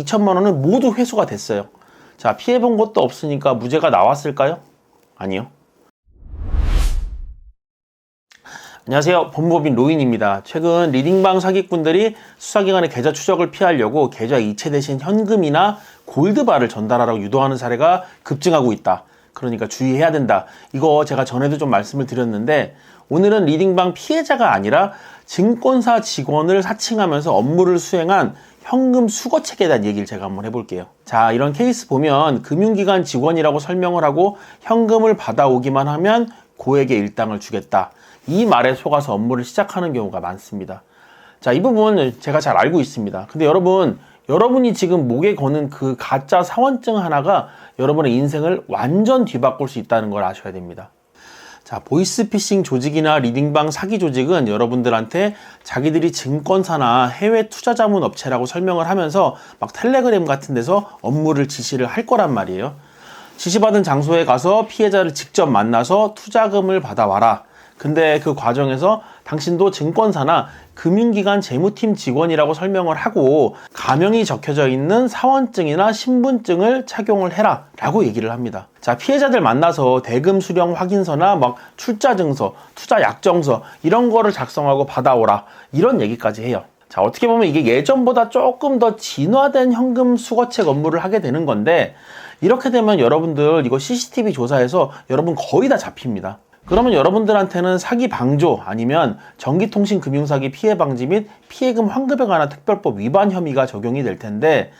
2천만 원은 모두 회수가 됐어요. 자, 피해본 것도 없으니까 무죄가 나왔을까요? 아니요. 안녕하세요. 법무법인 로인입니다. 최근 리딩방 사기꾼들이 수사기관의 계좌 추적을 피하려고 계좌 이체 대신 현금이나 골드바를 전달하라고 유도하는 사례가 급증하고 있다. 그러니까 주의해야 된다. 이거 제가 전에도 좀 말씀을 드렸는데, 오늘은 리딩방 피해자가 아니라 증권사 직원을 사칭하면서 업무를 수행한 현금 수거책에 대한 얘기를 제가 한번 해볼게요. 자, 이런 케이스 보면 금융기관 직원이라고 설명을 하고 현금을 받아오기만 하면 고액의 일당을 주겠다, 이 말에 속아서 업무를 시작하는 경우가 많습니다. 자, 이 부분 제가 잘 알고 있습니다. 근데 여러분이 지금 목에 거는 그 가짜 사원증 하나가 여러분의 인생을 완전 뒤바꿀 수 있다는 걸 아셔야 됩니다. 자, 보이스피싱 조직이나 리딩방 사기 조직은 여러분들한테 자기들이 증권사나 해외 투자자문 업체라고 설명을 하면서 막 텔레그램 같은 데서 업무를 지시를 할 거란 말이에요. 지시받은 장소에 가서 피해자를 직접 만나서 투자금을 받아와라. 근데 그 과정에서 당신도 증권사나 금융기관 재무팀 직원이라고 설명을 하고 가명이 적혀져 있는 사원증이나 신분증을 착용을 해라 라고 얘기를 합니다. 자, 피해자들 만나서 대금 수령 확인서나 막 출자 증서, 투자 약정서 이런 거를 작성하고 받아오라, 이런 얘기까지 해요. 자, 어떻게 보면 이게 예전보다 조금 더 진화된 현금 수거책 업무를 하게 되는 건데, 이렇게 되면 여러분들 이거 CCTV 조사해서 여러분 거의 다 잡힙니다. 그러면 여러분들한테는 사기 방조 아니면 전기통신금융사기 피해 방지 및 피해금 환급에 관한 특별법 위반 혐의가 적용이 될 텐데,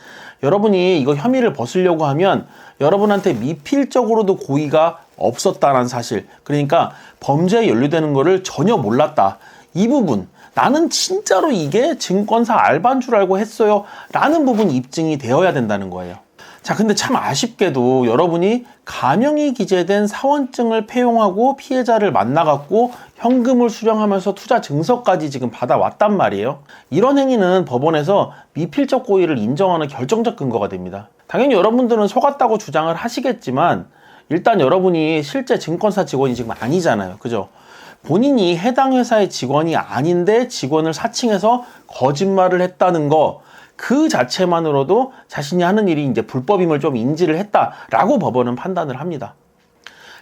여러분이 이거 혐의를 벗으려고 하면 여러분한테 미필적으로도 고의가 없었다는 사실, 그러니까 범죄에 연루되는 거를 전혀 몰랐다, 이 부분, 나는 진짜로 이게 증권사 알바인 줄 알고 했어요 라는 부분이 입증이 되어야 된다는 거예요. 자, 근데 참 아쉽게도 여러분이 가명이 기재된 사원증을 폐용하고 피해자를 만나갖고 현금을 수령하면서 투자 증서까지 지금 받아왔단 말이에요. 이런 행위는 법원에서 미필적 고의를 인정하는 결정적 근거가 됩니다. 당연히 여러분들은 속았다고 주장을 하시겠지만, 일단 여러분이 실제 증권사 직원이 지금 아니잖아요. 그죠? 본인이 해당 회사의 직원이 아닌데 직원을 사칭해서 거짓말을 했다는 거, 그 자체만으로도 자신이 하는 일이 이제 불법임을 좀 인지를 했다라고 법원은 판단을 합니다.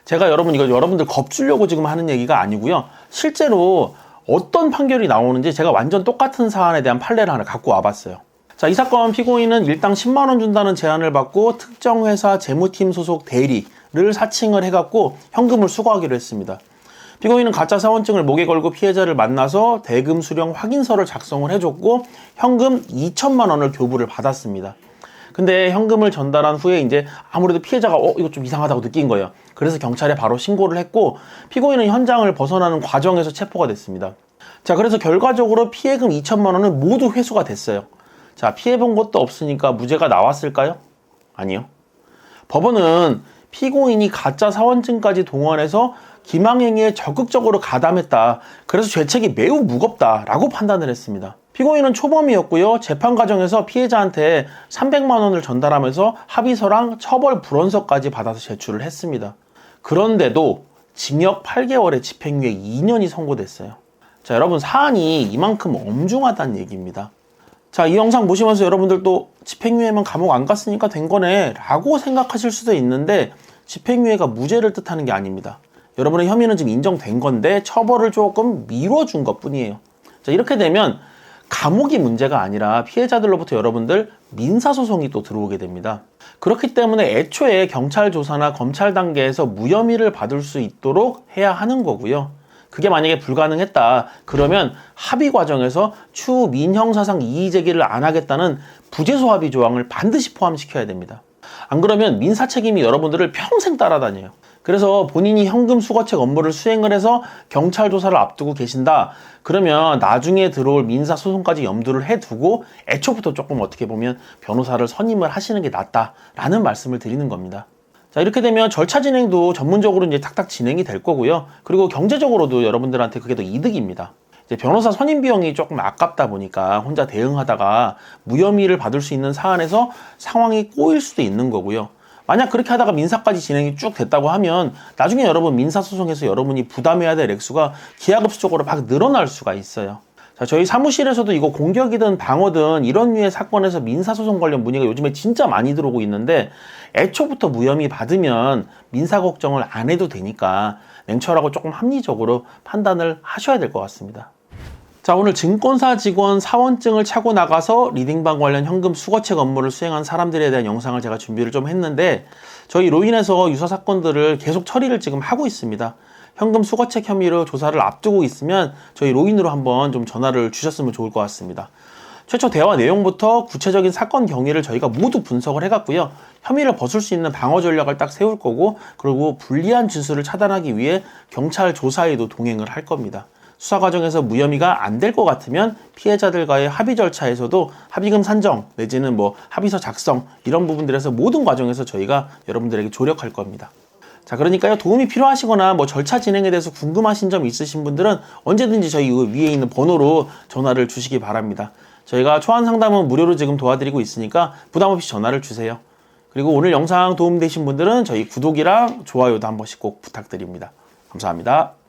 제가 이거 여러분들 겁주려고 지금 하는 얘기가 아니고요. 실제로 어떤 판결이 나오는지 제가 완전 똑같은 사안에 대한 판례를 하나 갖고 와봤어요. 자, 이 사건 피고인은 일당 10만 원 준다는 제안을 받고 특정 회사 재무팀 소속 대리를 사칭을 해갖고 현금을 수거하기로 했습니다. 피고인은 가짜 사원증을 목에 걸고 피해자를 만나서 대금 수령 확인서를 작성을 해줬고 현금 2천만 원을 교부를 받았습니다. 근데 현금을 전달한 후에 이제 아무래도 피해자가 이거 좀 이상하다고 느낀 거예요. 그래서 경찰에 바로 신고를 했고 피고인은 현장을 벗어나는 과정에서 체포가 됐습니다. 자, 그래서 결과적으로 피해금 2천만 원은 모두 회수가 됐어요. 자, 피해본 것도 없으니까 무죄가 나왔을까요? 아니요. 법원은 피고인이 가짜 사원증까지 동원해서 기망행위에 적극적으로 가담했다, 그래서 죄책이 매우 무겁다라고 판단을 했습니다. 피고인은 초범이었고요. 재판 과정에서 피해자한테 300만 원을 전달하면서 합의서랑 처벌 불원서까지 받아서 제출을 했습니다. 그런데도 징역 8개월에 집행유예 2년이 선고됐어요. 자, 여러분, 사안이 이만큼 엄중하다는 얘기입니다. 자, 이 영상 보시면서 여러분들도 집행유예면 감옥 안 갔으니까 된 거네 라고 생각하실 수도 있는데, 집행유예가 무죄를 뜻하는 게 아닙니다. 여러분의 혐의는 지금 인정된 건데 처벌을 조금 미뤄준 것 뿐이에요. 자, 이렇게 되면 감옥이 문제가 아니라 피해자들로부터 여러분들 민사소송이 또 들어오게 됩니다. 그렇기 때문에 애초에 경찰 조사나 검찰 단계에서 무혐의를 받을 수 있도록 해야 하는 거고요. 그게 만약에 불가능했다 그러면 합의 과정에서 추후 민형사상 이의제기를 안 하겠다는 부재소 합의 조항을 반드시 포함시켜야 됩니다. 안 그러면 민사 책임이 여러분들을 평생 따라다녀요. 그래서 본인이 현금 수거책 업무를 수행을 해서 경찰 조사를 앞두고 계신다 그러면 나중에 들어올 민사소송까지 염두를 해두고 애초부터 조금 어떻게 보면 변호사를 선임을 하시는 게 낫다라는 말씀을 드리는 겁니다. 자, 이렇게 되면 절차 진행도 전문적으로 이제 탁탁 진행이 될 거고요. 그리고 경제적으로도 여러분들한테 그게 더 이득입니다. 이제 변호사 선임 비용이 조금 아깝다 보니까 혼자 대응하다가 무혐의를 받을 수 있는 사안에서 상황이 꼬일 수도 있는 거고요. 만약 그렇게 하다가 민사까지 진행이 쭉 됐다고 하면 나중에 여러분 민사소송에서 여러분이 부담해야 될 액수가 기하급수적으로 막 늘어날 수가 있어요. 자, 저희 사무실에서도 이거 공격이든 방어든 이런 류의 사건에서 민사소송 관련 문의가 요즘에 진짜 많이 들어오고 있는데 애초부터 무혐의 받으면 민사 걱정을 안 해도 되니까 냉철하고 조금 합리적으로 판단을 하셔야 될 것 같습니다. 자, 오늘 증권사 직원 사원증을 차고 나가서 리딩방 관련 현금 수거책 업무를 수행한 사람들에 대한 영상을 제가 준비를 좀 했는데 저희 로인에서 유사 사건들을 계속 처리를 지금 하고 있습니다. 현금 수거책 혐의로 조사를 앞두고 있으면 저희 로인으로 한번 좀 전화를 주셨으면 좋을 것 같습니다. 최초 대화 내용부터 구체적인 사건 경위를 저희가 모두 분석을 해갔고요. 혐의를 벗을 수 있는 방어 전략을 딱 세울 거고, 그리고 불리한 진술을 차단하기 위해 경찰 조사에도 동행을 할 겁니다. 수사 과정에서 무혐의가 안 될 것 같으면 피해자들과의 합의 절차에서도 합의금 산정 내지는 뭐 합의서 작성 이런 부분들에서 모든 과정에서 저희가 여러분들에게 조력할 겁니다. 자, 그러니까요, 도움이 필요하시거나 뭐 절차 진행에 대해서 궁금하신 점 있으신 분들은 언제든지 저희 위에 있는 번호로 전화를 주시기 바랍니다. 저희가 초안 상담은 무료로 지금 도와드리고 있으니까 부담 없이 전화를 주세요. 그리고 오늘 영상 도움되신 분들은 저희 구독이랑 좋아요도 한 번씩 꼭 부탁드립니다. 감사합니다.